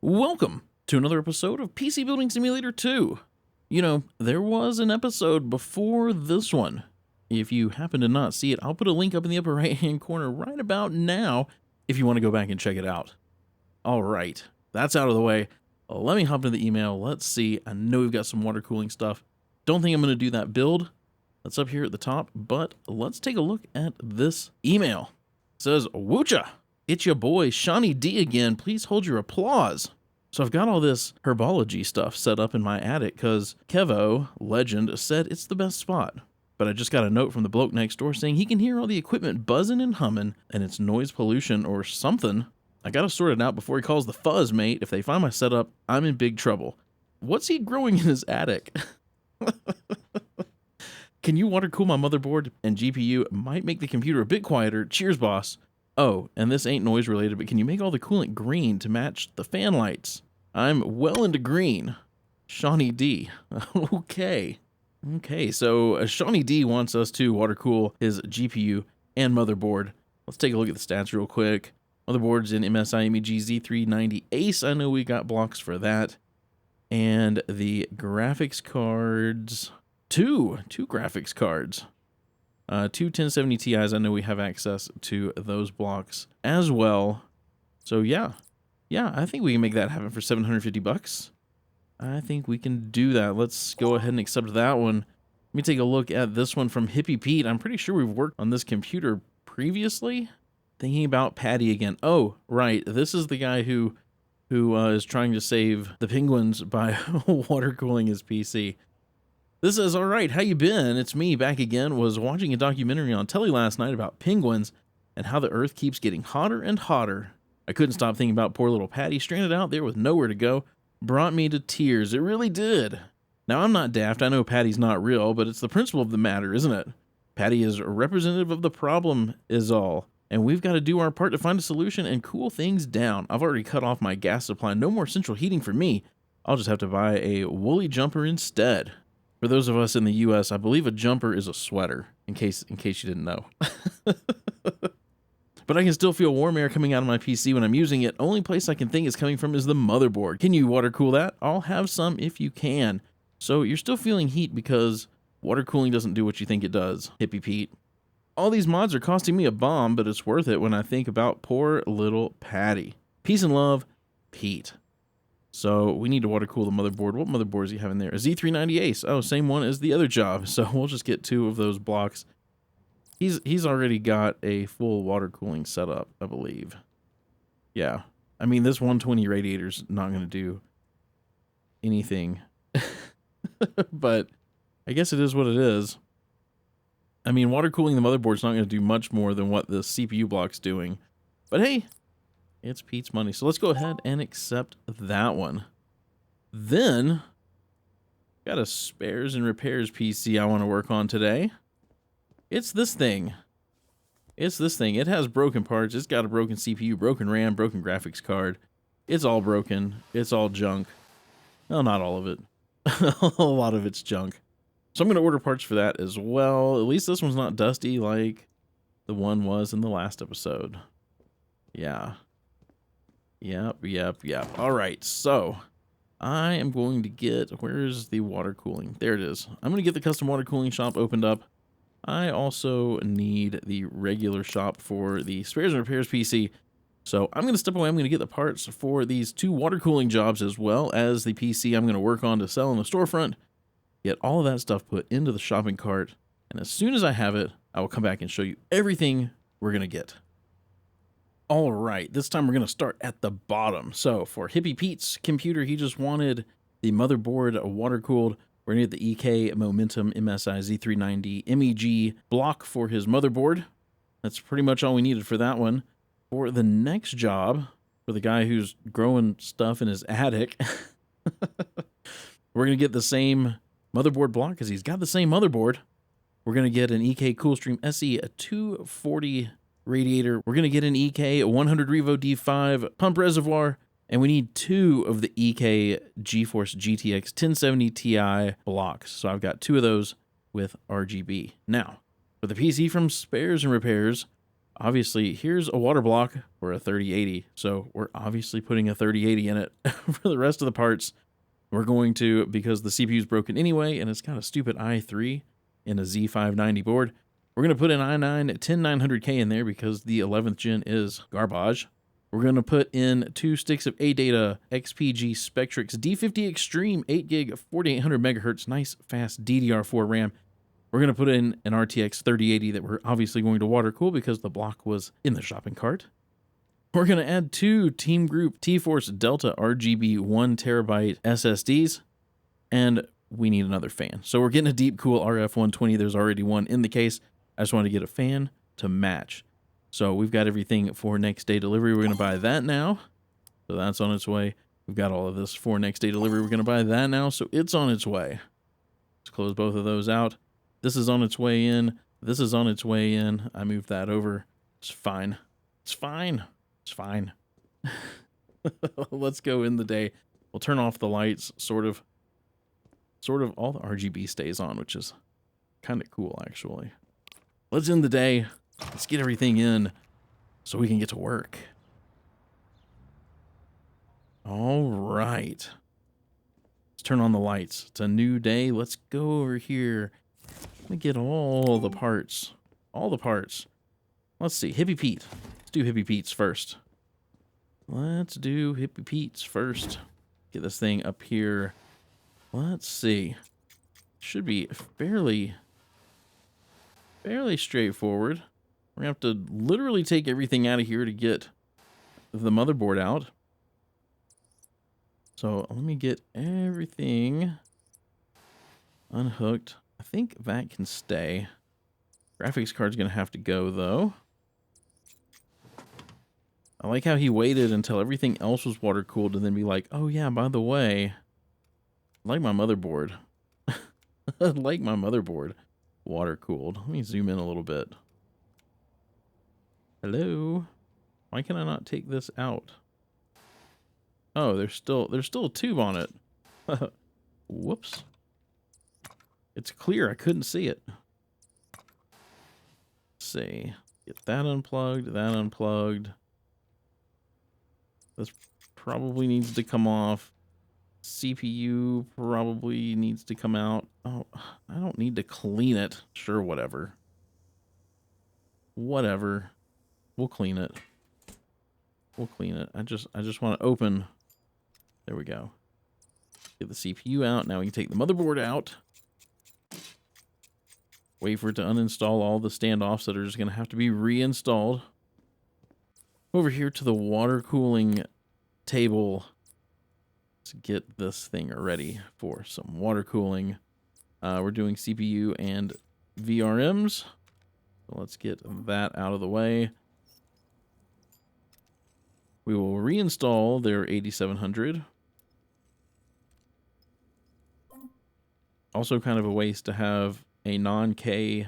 Welcome to another episode of PC Building Simulator 2. You know, there was an episode before this one. If you happen to not see it, I'll put a link up in the upper right-hand corner right about now if you want to go back and check it out. All right, that's out of the way. Let me hop into the email. Let's see. I know we've got some water cooling stuff. Don't think I'm going to do that build. That's up here at the top, but let's take a look at this email. It says, "Woocha! It's your boy, Shawnee D again. Please hold your applause." So I've got all this herbology stuff set up in my attic because Kevo, legend, said it's the best spot. But I just got a note from the bloke next door saying he can hear all the equipment buzzing and humming and it's noise pollution or something. I gotta sort it out before he calls the fuzz, mate. If they find my setup, I'm in big trouble. What's he growing in his attic? Can you water cool my motherboard and GPU? Might make the computer a bit quieter. Cheers, boss. Oh, and this ain't noise related, but can you make all the coolant green to match the fan lights? I'm well into green. Shawnee D. Okay. So Shawnee D wants us to water cool his GPU and motherboard. Let's take a look at the stats real quick. Motherboard's in MSI MEG Z390 Ace. I know we got blocks for that. And the graphics cards, two graphics cards. Two 1070 Ti's, I know we have access to those blocks as well. So yeah, I think we can make that happen for 750 bucks. I think we can do that. Let's go ahead and accept that one. Let me take a look at this one from Hippie Pete. I'm pretty sure we've worked on this computer previously. Thinking about Patty again. Oh, right. This is the guy who is trying to save the penguins by water cooling his PC. This is all right. How you been? It's me back again. Was watching a documentary on telly last night about penguins and how the earth keeps getting hotter and hotter. I couldn't stop thinking about poor little Patty stranded out there with nowhere to go. Brought me to tears. It really did. Now, I'm not daft. I know Patty's not real, but it's the principle of the matter, isn't it? Patty is representative of the problem is all. And we've got to do our part to find a solution and cool things down. I've already cut off my gas supply. No more central heating for me. I'll just have to buy a woolly jumper instead. For those of us in the U.S., I believe a jumper is a sweater, in case you didn't know. But I can still feel warm air coming out of my PC when I'm using it. Only place I can think it's coming from is the motherboard. Can you water cool that? I'll have some if you can. So you're still feeling heat because water cooling doesn't do what you think it does, Hippie Pete. All these mods are costing me a bomb, but it's worth it when I think about poor little Patty. Peace and love, Pete. So we need to water cool the motherboard. What motherboard is he having there? A Z390 Ace. Oh, same one as the other job. So we'll just get two of those blocks. He's already got a full water cooling setup, I believe. Yeah. I mean, this 120 radiator's not going to do anything. But I guess it is what it is. I mean, water cooling the motherboard's not going to do much more than what the CPU block's doing. But hey, it's Pete's money. So let's go ahead and accept that one. Then, got a spares and repairs PC I want to work on today. It's this thing. It has broken parts. It's got a broken CPU, broken RAM, broken graphics card. It's all broken. It's all junk. Well, not all of it. A lot of it's junk. So I'm going to order parts for that as well. At least this one's not dusty like the one was in the last episode. Yeah. Yep. All right, so I am going to get, where's the water cooling? There it is. I'm going to get the custom water cooling shop opened up. I also need the regular shop for the spares and repairs PC. So I'm going to step away. I'm going to get the parts for these two water cooling jobs as well as the PC I'm going to work on to sell in the storefront. Get all of that stuff put into the shopping cart. And as soon as I have it, I will come back and show you everything we're going to get. All right, this time we're going to start at the bottom. So for Hippie Pete's computer, he just wanted the motherboard water-cooled. We're going to get the EK Momentum MSI Z390 MEG block for his motherboard. That's pretty much all we needed for that one. For the next job, for the guy who's growing stuff in his attic, we're going to get the same motherboard block because he's got the same motherboard. We're going to get an EK Coolstream SE 240 radiator. We're going to get an EK 100 Revo D5 pump reservoir, and we need two of the EK GeForce GTX 1070 Ti blocks. So I've got two of those with RGB. Now, for the PC from spares and repairs, Obviously, here's a water block for a 3080. So we're obviously putting a 3080 in it. For the rest of the parts, we're going to, because the CPU is broken anyway, and it's got a stupid i3 in a Z590 board, we're going to put an i9 10900K in there because the 11th gen is garbage. We're going to put in 2 sticks of ADATA XPG Spectrix D50 Extreme 8 gig 4800 megahertz, nice fast DDR4 RAM. We're going to put in an RTX 3080 that we're obviously going to water cool because the block was in the shopping cart. We're going to add 2 Team Group T-Force Delta RGB 1 terabyte SSDs, and we need another fan. So we're getting a Deep Cool RF120. There's already one in the case. I just want to get a fan to match. So we've got everything for next day delivery. We're going to buy that now. So that's on its way. We've got all of this for next day delivery. We're going to buy that now. So it's on its way. Let's close both of those out. This is on its way in. This is on its way in. I moved that over. It's fine. It's fine. It's fine. Let's go in the day. We'll turn off the lights. Sort of all the RGB stays on, which is kind of cool, actually. Let's end the day. Let's get everything in so we can get to work. All right. Let's turn on the lights. It's a new day. Let's go over here. Let me get all the parts. All the parts. Let's see. Hippie Pete. Let's do Hippie Pete's first. Let's do Hippie Pete's first. Get this thing up here. Let's see. Should be fairly straightforward. We're going to have to literally take everything out of here to get the motherboard out. So let me get everything unhooked. I think that can stay. Graphics card's going to have to go, though. I like how he waited until everything else was water cooled and then be like, oh yeah, by the way, I like my motherboard. I like my motherboard water cooled. Let me zoom in a little bit. Hello? Why can I not take this out? Oh, there's still a tube on it. Whoops. It's clear. I couldn't see it. Let's see. Get that unplugged, that unplugged. This probably needs to come off. CPU probably needs to come out. Oh, I don't need to clean it. Sure, whatever. Whatever. We'll clean it. We'll clean it. I just want to open. There we go. Get the CPU out. Now we can take the motherboard out. Wait for it to uninstall all the standoffs that are just going to have to be reinstalled. Over here to the water cooling table. Let's get this thing ready for some water cooling. We're doing CPU and VRMs. So let's get that out of the way. We will reinstall their 8700. Also kind of a waste to have a non-K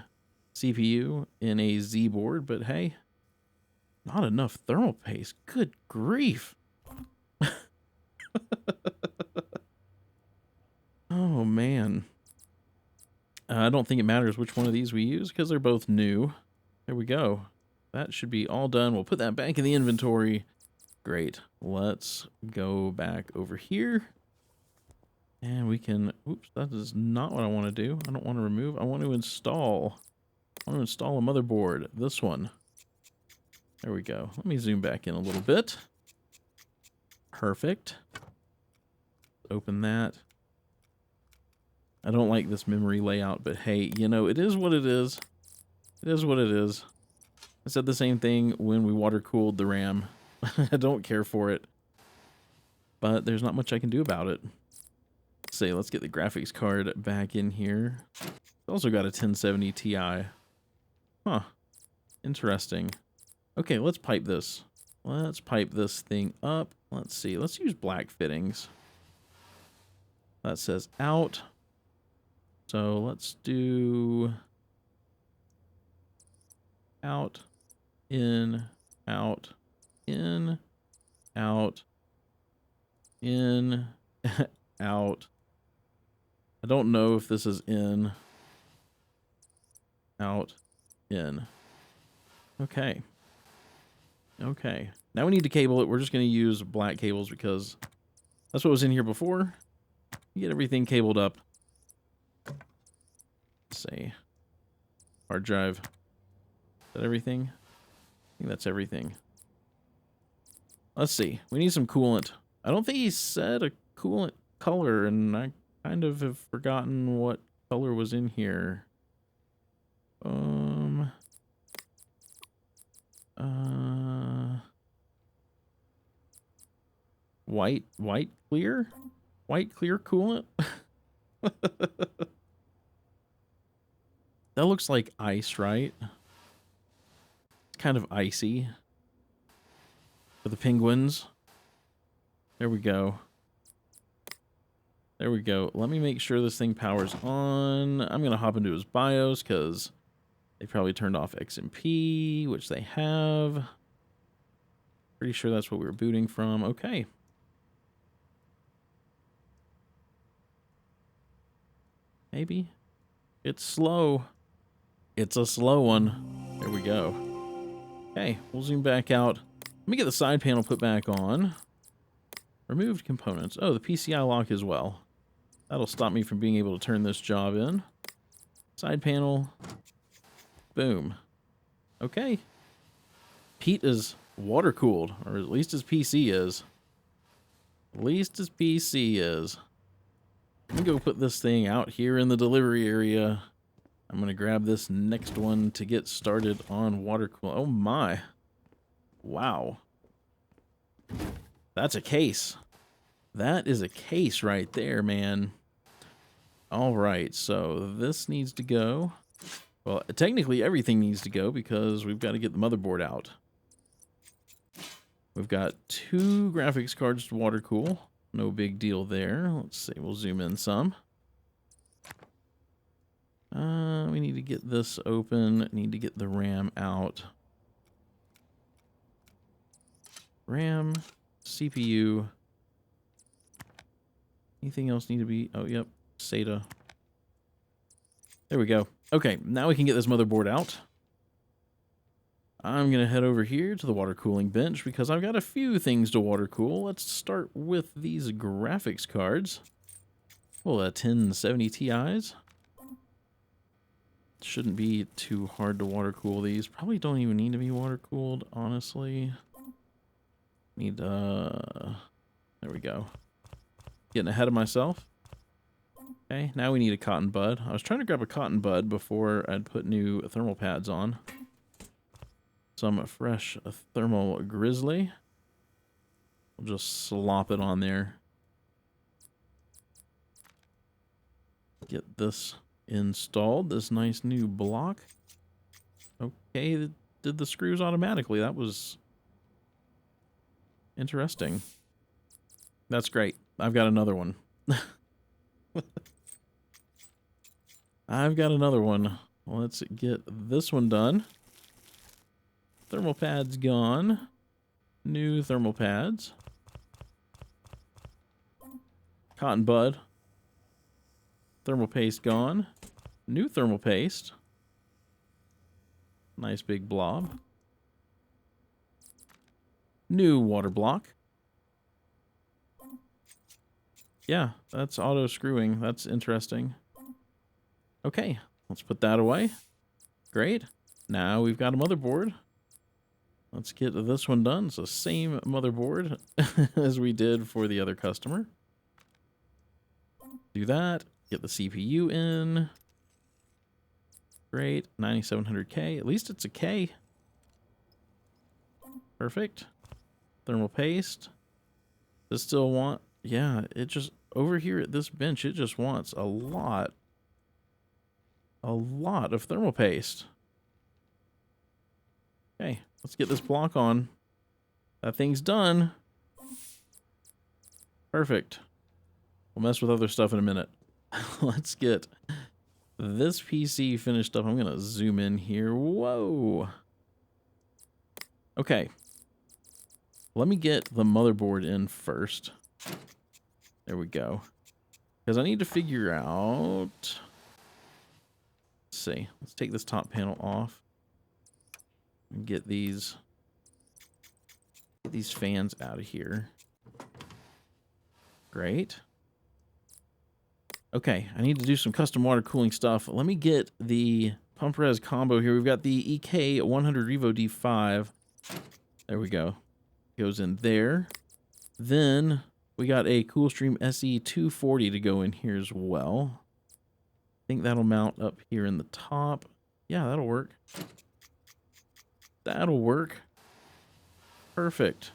CPU in a Z board, but hey, not enough thermal paste. Good grief. Oh, man. I don't think it matters which one of these we use because they're both new. There we go. That should be all done. We'll put that back in the inventory. Great. Let's go back over here. And we can... Oops, that is not what I want to do. I don't want to remove. I want to install. I want to install a motherboard. This one. There we go. Let me zoom back in a little bit. Perfect. Open that. I don't like this memory layout, but hey, you know, it is what it is. It is what it is. I said the same thing when we water cooled the RAM. I don't care for it. But there's not much I can do about it. Let's get the graphics card back in here. It's also got a 1070 Ti. Huh. Interesting. Okay, let's pipe this. Let's pipe this thing up. Let's see. Let's use black fittings. That says out. So let's do out, in, out, in, out, in, out. I don't know if this is in, out, in. Okay. Okay. Now we need to cable it. We're just going to use black cables because that's what was in here before. Get everything cabled up. Let's see. Hard drive. Is that everything? I think that's everything. Let's see. We need some coolant. I don't think he said a coolant color, and I kind of have forgotten what color was in here. White clear? White clear coolant? That looks like ice, right? It's kind of icy. For the penguins. There we go. There we go. Let me make sure this thing powers on. I'm going to hop into his BIOS because they probably turned off XMP, which they have. Pretty sure that's what we were booting from. Okay. Maybe. It's slow. It's a slow one. There we go. Okay, we'll zoom back out. Let me get the side panel put back on. Removed components. Oh, the PCI lock as well. That'll stop me from being able to turn this job in. Side panel. Boom. Okay. Pete is water cooled, or at least his PC is. At least his PC is. Let me go put this thing out here in the delivery area. I'm going to grab this next one to get started on water cool. Oh my. Wow. That's a case. That is a case right there, man. All right, so this needs to go. Well, technically everything needs to go because we've got to get the motherboard out. We've got 2 graphics cards to water cool. No big deal there. Let's see, we'll zoom in some. We need to get this open. Need to get the RAM out. RAM, CPU. Anything else need to be... Oh, yep. SATA. There we go. Okay, now we can get this motherboard out. I'm going to head over here to the water cooling bench because I've got a few things to water cool. Let's start with these graphics cards. Well, 1070 Ti's. Shouldn't be too hard to water cool these. Probably don't even need to be water cooled, honestly. Need, there we go. Getting ahead of myself. Okay, now we need a cotton bud. I was trying to grab a cotton bud before I'd put new thermal pads on. Some fresh thermal grizzly. We'll just slop it on there. Get this installed, this nice new block. Okay, it did the screws automatically. That was interesting. That's great. I've got another one. I've got another one. Let's get this one done. Thermal pads gone. New thermal pads. Cotton bud. Thermal paste gone. New thermal paste. Nice big blob. New water block. Yeah, that's auto screwing. That's interesting. Okay, let's put that away. Great. Now we've got a motherboard. Let's get this one done. It's the same motherboard as we did for the other customer. Do that. Get the CPU in. Great. 9700K. At least it's a K. Perfect. Thermal paste. Does it still want... Yeah, it just... Over here at this bench, it just wants a lot of thermal paste. Okay, let's get this block on. That thing's done. Perfect. We'll mess with other stuff in a minute. Let's get this PC finished up. I'm going to zoom in here. Whoa. Okay. Let me get the motherboard in first. There we go. Because I need to figure out... Let's see. Let's take this top panel off. And get these Get these fans out of here. Great. Okay, I need to do some custom water cooling stuff. Let me get the pump res combo here. We've got the EK 100 Revo D5. There we go. Goes in there. Then we got a Coolstream SE 240 to go in here as well. I think that'll mount up here in the top. Yeah, that'll work. That'll work. Perfect.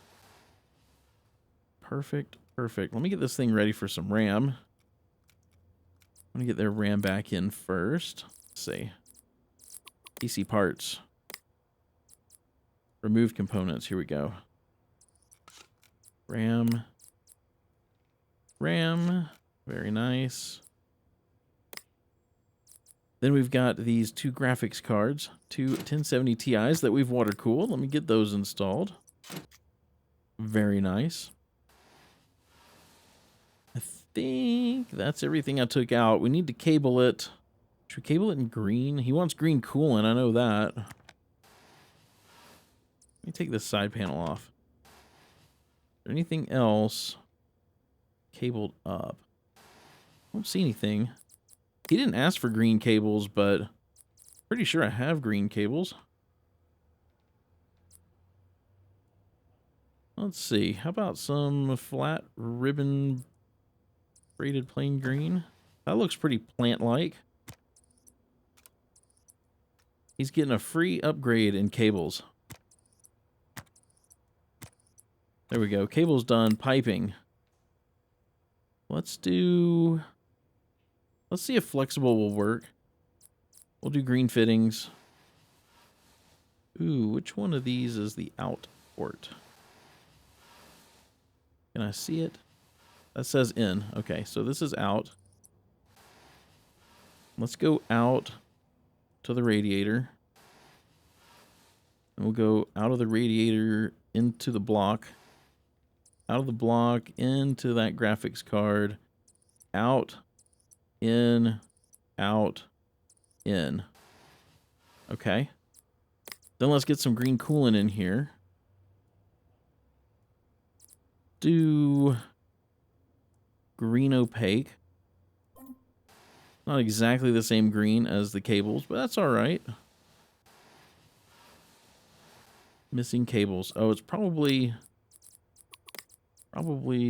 Perfect, perfect. Let me get this thing ready for some RAM. I'm going to get their RAM back in first. Let's see. PC parts. Remove components. Here we go. RAM. RAM. Very nice. Then we've got these two graphics cards, two 1070 Ti's that we've water cooled. Let me get those installed. Very nice. I think that's everything I took out. We need to cable it. Should we cable it in green? He wants green coolant, I know that. Let me take this side panel off. Is there anything else cabled up? I don't see anything. He didn't ask for green cables, but pretty sure I have green cables. Let's see. How about some flat ribbon braided plain green? That looks pretty plant-like. He's getting a free upgrade in cables. There we go. Cable's done. Piping. Let's see if flexible will work. We'll do green fittings. Ooh, which one of these is the out port? Can I see it? That says in. Okay, so this is out. Let's go out to the radiator. And we'll go out of the radiator into the block. Out of the block into that graphics card. Out. In. Out. In. Okay. Then let's get some green coolant in here. Do green opaque. Not exactly the same green as the cables, but that's all right. Missing cables. Oh, it's probably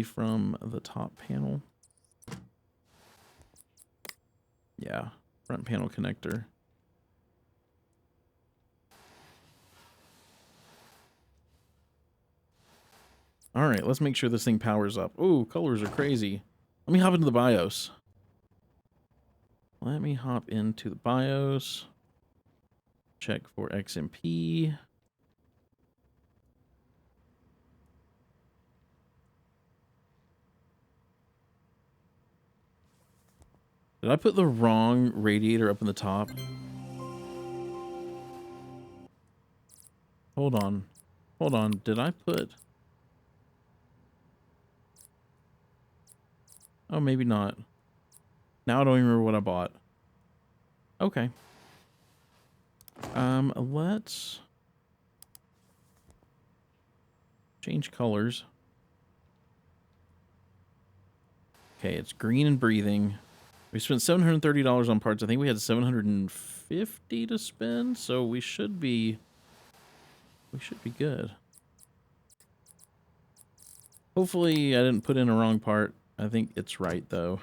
from the top panel. Yeah, front panel connector. All right, let's make sure this thing powers up. Ooh, colors are crazy. Let me hop into the BIOS. Let me hop into the BIOS. Check for XMP. Did I put the wrong radiator up in the top? Hold on. Hold on. Did I put... Oh, maybe not. Now I don't even remember what I bought. Okay. Let's change colors. Okay, it's green and breathing. We spent $730 on parts. I think we had $750 to spend, so we should be good. Hopefully I didn't put in a wrong part. I think it's right though.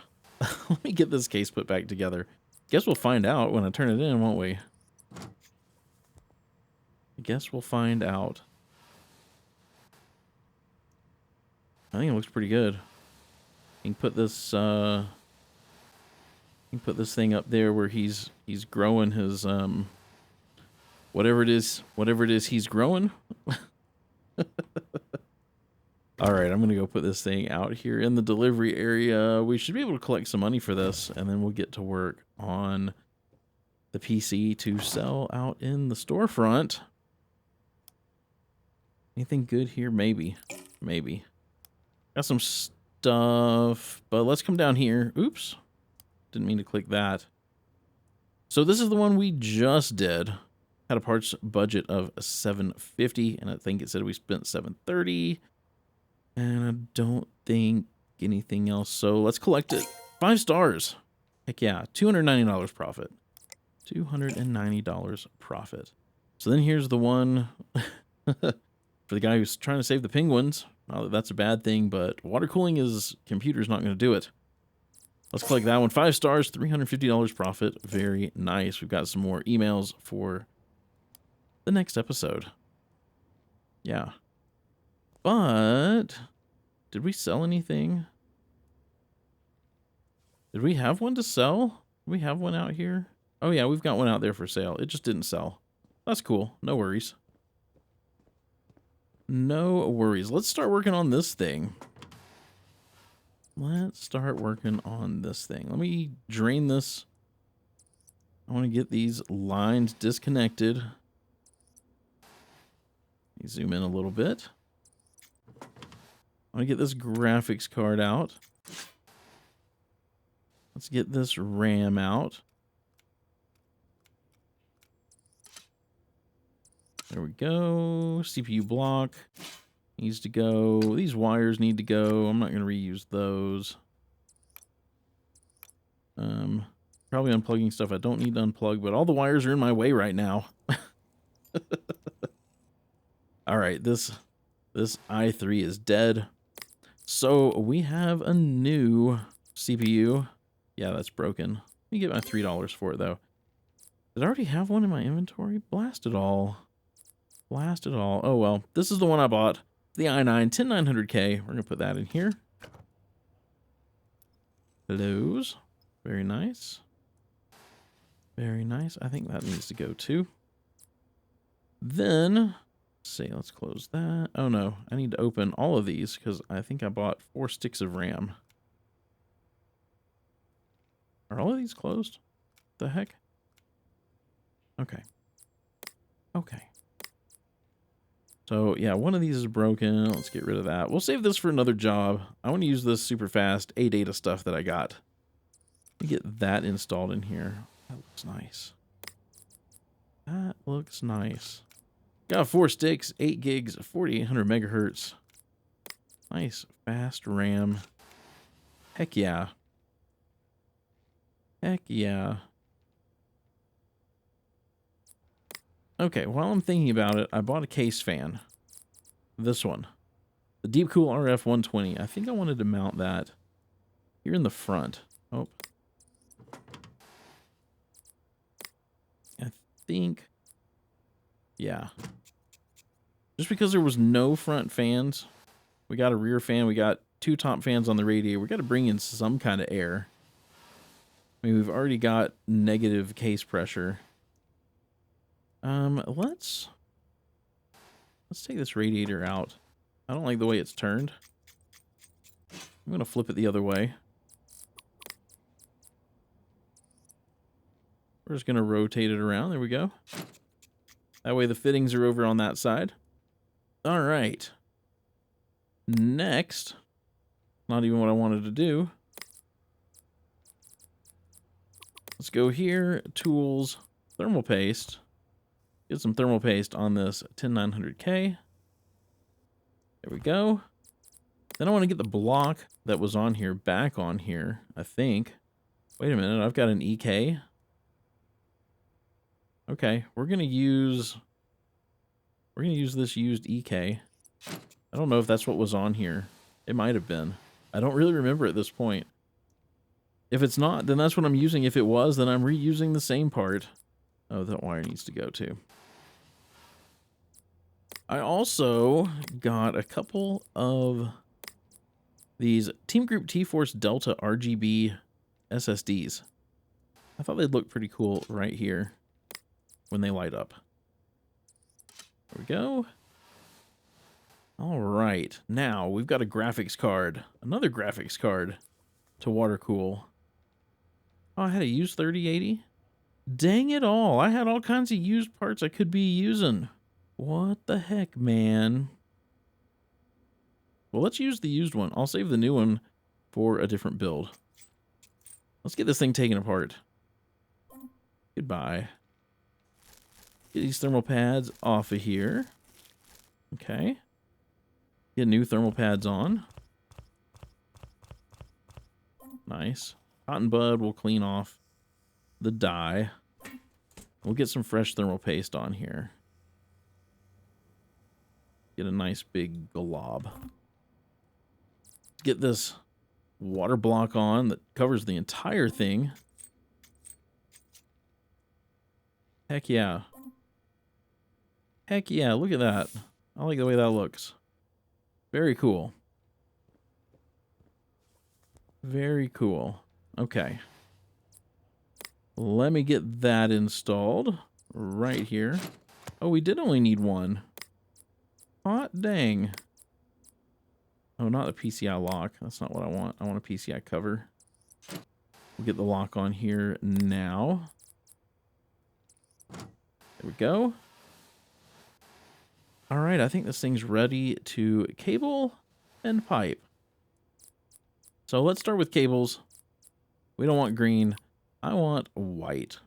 Let me get this case put back together. Guess we'll find out when I turn it in, won't we? I guess we'll find out. I think it looks pretty good. You can put this thing up there where he's growing his whatever it is he's growing. All right, I'm gonna go put this thing out here in the delivery area. We should be able to collect some money for this, and then we'll get to work on the PC to sell out in the storefront. Anything good here? Maybe. Got some stuff, but let's come down here. Oops. Didn't mean to click that. So this is the one we just did. Had a parts budget of $750, and I think it said we spent $730. And I don't think anything else. So let's collect it. 5 stars. Heck yeah. $290 profit. $290 profit. So then here's the one for the guy who's trying to save the penguins. Not that that's a bad thing, but water cooling is computer's not going to do it. Let's collect that one. 5 stars, $350 profit. Very nice. We've got some more emails for the next episode. Yeah. But did we sell anything? Did we have one to sell? Do we have one out here? Oh yeah, we've got one out there for sale. It just didn't sell. That's cool. No worries. No worries. Let's start working on this thing. Let's start working on this thing. Let me drain this. I want to get these lines disconnected. Let me zoom in a little bit. I want to get this graphics card out. Let's get this RAM out. There we go. CPU block needs to go. These wires need to go. I'm not going to reuse those. Probably unplugging stuff I don't need to unplug, but all the wires are in my way right now. All right, this i3 is dead. So we have a new CPU. Yeah, that's broken. Let me get my $3 for it, though. Did I already have one in my inventory? Blast it all. Blast it all. Oh, well. This is the one I bought. The i9 10900K. We're going to put that in here. Hellos. Very nice. Very nice. I think that needs to go, too. Then, let's close that. Oh, no. I need to open all of these because I think I bought 4 sticks of RAM. Are all of these closed? The heck? Okay. Okay. So, yeah, one of these is broken. Let's get rid of that. We'll save this for another job. I want to use this super fast ADATA stuff that I got. Let me get that installed in here. That looks nice. That looks nice. Got 4 sticks, 8 gigs, 4800 megahertz. Nice, fast RAM. Heck yeah. Heck yeah. Okay, while I'm thinking about it, I bought a case fan. This one. The Deep Cool RF 120. I think I wanted to mount that here in the front. Oh. I think... yeah. Just because there was no front fans, we got a rear fan, we got 2 top fans on the radiator. We got to bring in some kind of air. I mean, we've already got negative case pressure. Let's take this radiator out. I don't like the way it's turned. I'm going to flip it the other way. We're just going to rotate it around. There we go. That way the fittings are over on that side. All right. Next, not even what I wanted to do. Let's go here, tools, thermal paste. Get some thermal paste on this 10900K. There we go. Then I want to get the block that was on here back on here, I think. Wait a minute, I've got an EK. Okay, we're gonna use this used EK. I don't know if that's what was on here. It might have been. I don't really remember at this point. If it's not, then that's what I'm using. If it was, then I'm reusing the same part. Oh, that wire needs to go too. I also got a couple of these Team Group T-Force Delta RGB SSDs. I thought they'd look pretty cool right here when they light up. There we go. All right. Now we've got a graphics card. Another graphics card to water cool. Oh, I had a used 3080? Dang it all. I had all kinds of used parts I could be using. What the heck, man? Well, let's use the used one. I'll save the new one for a different build. Let's get this thing taken apart. Goodbye. Get these thermal pads off of here. Okay. Get new thermal pads on. Nice. Cotton bud will clean off the dye. We'll get some fresh thermal paste on here. Get a nice big glob. Get this water block on that covers the entire thing. Heck yeah. Heck yeah, look at that. I like the way that looks. Very cool. Very cool. Okay. Let me get that installed right here. Oh, we did only need one. Hot dang. Oh, not the PCI lock. That's not what I want. I want a PCI cover. We'll get the lock on here now. There we go. All right, I think this thing's ready to cable and pipe. So let's start with cables. We don't want green. I want white.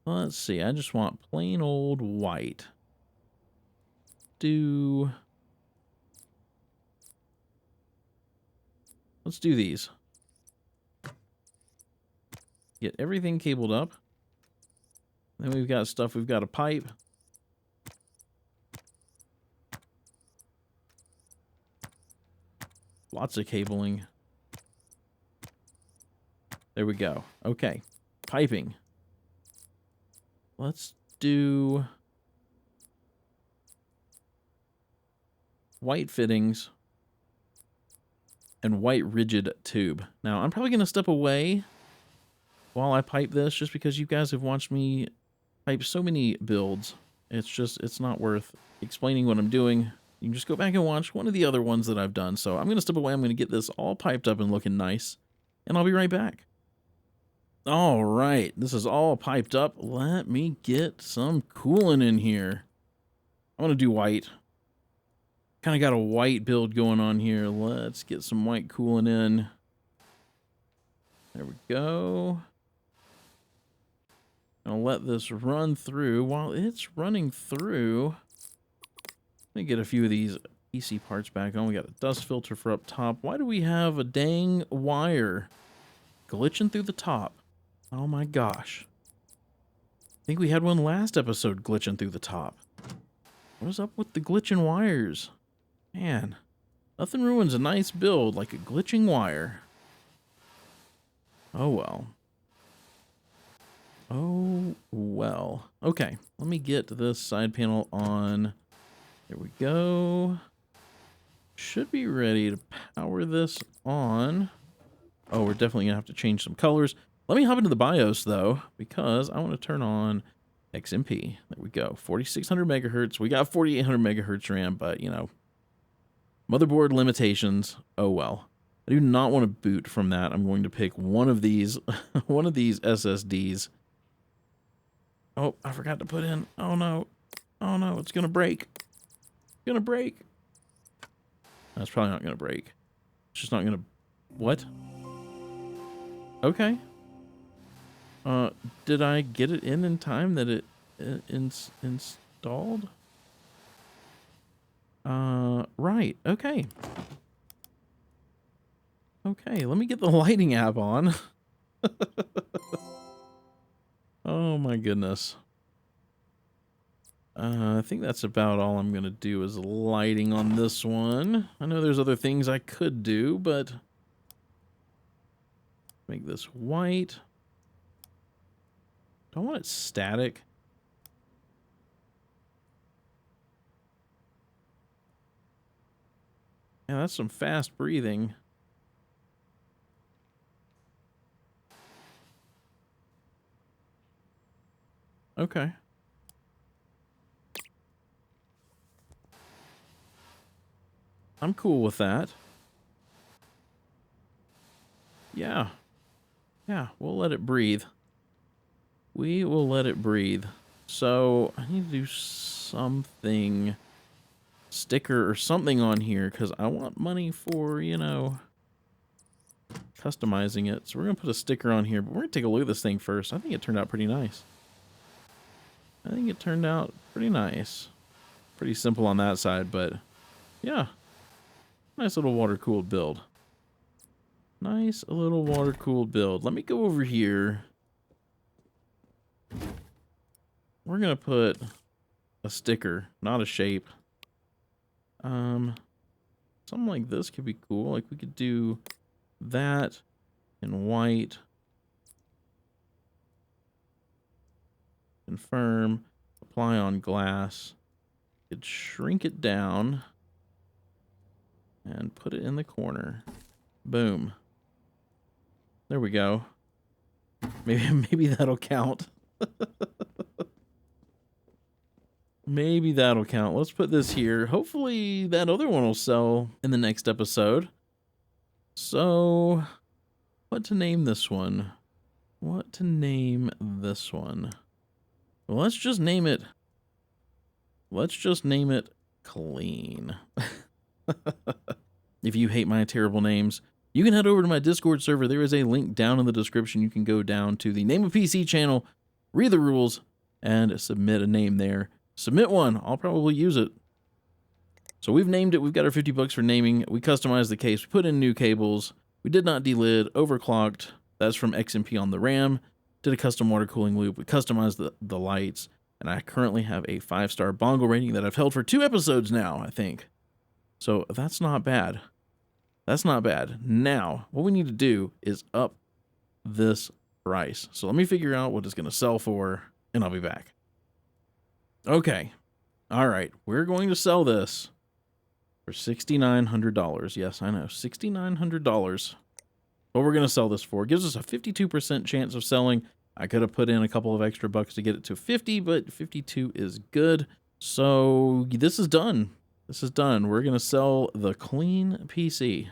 Let's see. I just want plain old white. Let's do these. Get everything cabled up. Then we've got stuff we've got to pipe. Lots of cabling. There we go. Okay. Piping. Let's do white fittings and white rigid tube. Now, I'm probably going to step away while I pipe this just because you guys have watched me pipe so many builds. It's not worth explaining what I'm doing. You can just go back and watch one of the other ones that I've done. So I'm going to step away. I'm going to get this all piped up and looking nice. And I'll be right back. All right. This is all piped up. Let me get some coolant in here. I want to do white. Kind of got a white build going on here. Let's get some white coolant in. There we go. I'll let this run through. While it's running through, let me get a few of these PC parts back on. We got a dust filter for up top. Why do we have a dang wire glitching through the top? Oh my gosh. I think we had one last episode glitching through the top. What is up with the glitching wires? Man, nothing ruins a nice build like a glitching wire. Oh well. Oh well. Okay, let me get this side panel on. There we go. Should be ready to power this on. Oh, we're definitely gonna have to change some colors. Let me hop into the BIOS though, because I want to turn on XMP. There we go. 4600 megahertz. We got 4800 megahertz RAM, but you know, motherboard limitations. Oh well. I do not want to boot from that. I'm going to pick one of these, one of these SSDs. Oh, I forgot to put in. Oh no. Oh no, it's gonna break. It's gonna break. That's probably not gonna break. It's just not gonna. What? Okay. Did I get it in time that it installed? Right. Okay. Okay, let me get the lighting app on. Oh my goodness. I think that's about all I'm gonna do is lighting on this one. I know there's other things I could do, but make this white. Do I want it static? Yeah, that's some fast breathing. Okay. I'm cool with that. Yeah. Yeah, we'll let it breathe. We will let it breathe. So, I need to do something. Sticker or something on here, because I want money for, you know, customizing it. So we're going to put a sticker on here, but we're going to take a look at this thing first. I think it turned out pretty nice. I think it turned out pretty nice. Pretty simple on that side, but yeah. Nice little water-cooled build. Nice little water-cooled build. Let me go over here. We're going to put a sticker, not a shape. Something like this could be cool. Like we could do that in white. Confirm. Apply on glass. Could shrink it down and put it in the corner. Boom. There we go. Maybe that'll count. Maybe that'll count. Let's put this here. Hopefully that other one will sell in the next episode. So, what to name this one? What to name this one? Well, let's just name it. Let's just name it Clean. If you hate my terrible names, you can head over to my Discord server. There is a link down in the description. You can go down to the Name a PC channel, read the rules, and submit a name there. Submit one. I'll probably use it. So we've named it. We've got our 50 bucks for naming. We customized the case. We put in new cables. We did not delid. Overclocked. That's from XMP on the RAM. Did a custom water cooling loop. We customized the lights. And I currently have a 5-star bongo rating that I've held for 2 episodes now, I think. So that's not bad. That's not bad. Now, what we need to do is up this price. So let me figure out what it's going to sell for, and I'll be back. Okay. All right. We're going to sell this for $6,900. Yes, I know. $6,900. What we're going to sell this for. It gives us a 52% chance of selling. I could have put in a couple of extra bucks to get it to 50, but 52 is good. So this is done. This is done. We're going to sell the Clean PC.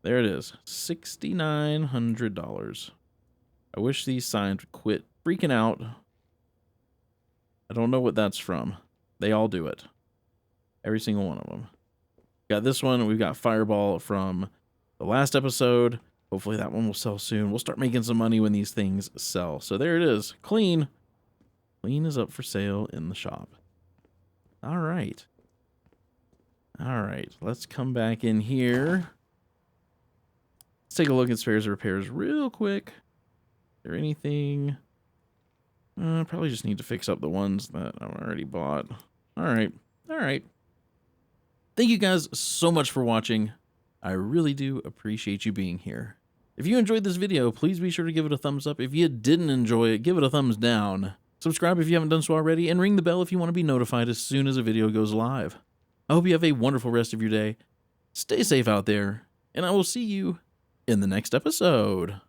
There it is. $6,900. I wish these signs would quit freaking out. I don't know what that's from. They all do it. Every single one of them. Got this one. We've got Fireball from the last episode. Hopefully that one will sell soon. We'll start making some money when these things sell. So there it is. Clean. Clean is up for sale in the shop. All right. All right. Let's come back in here. Let's take a look at spares and repairs real quick. Is there anything? Probably just need to fix up the ones that I've already bought. All right. All right. Thank you guys so much for watching. I really do appreciate you being here. If you enjoyed this video, please be sure to give it a thumbs up. If you didn't enjoy it, give it a thumbs down. Subscribe if you haven't done so already, and ring the bell if you want to be notified as soon as a video goes live. I hope you have a wonderful rest of your day. Stay safe out there, and I will see you in the next episode.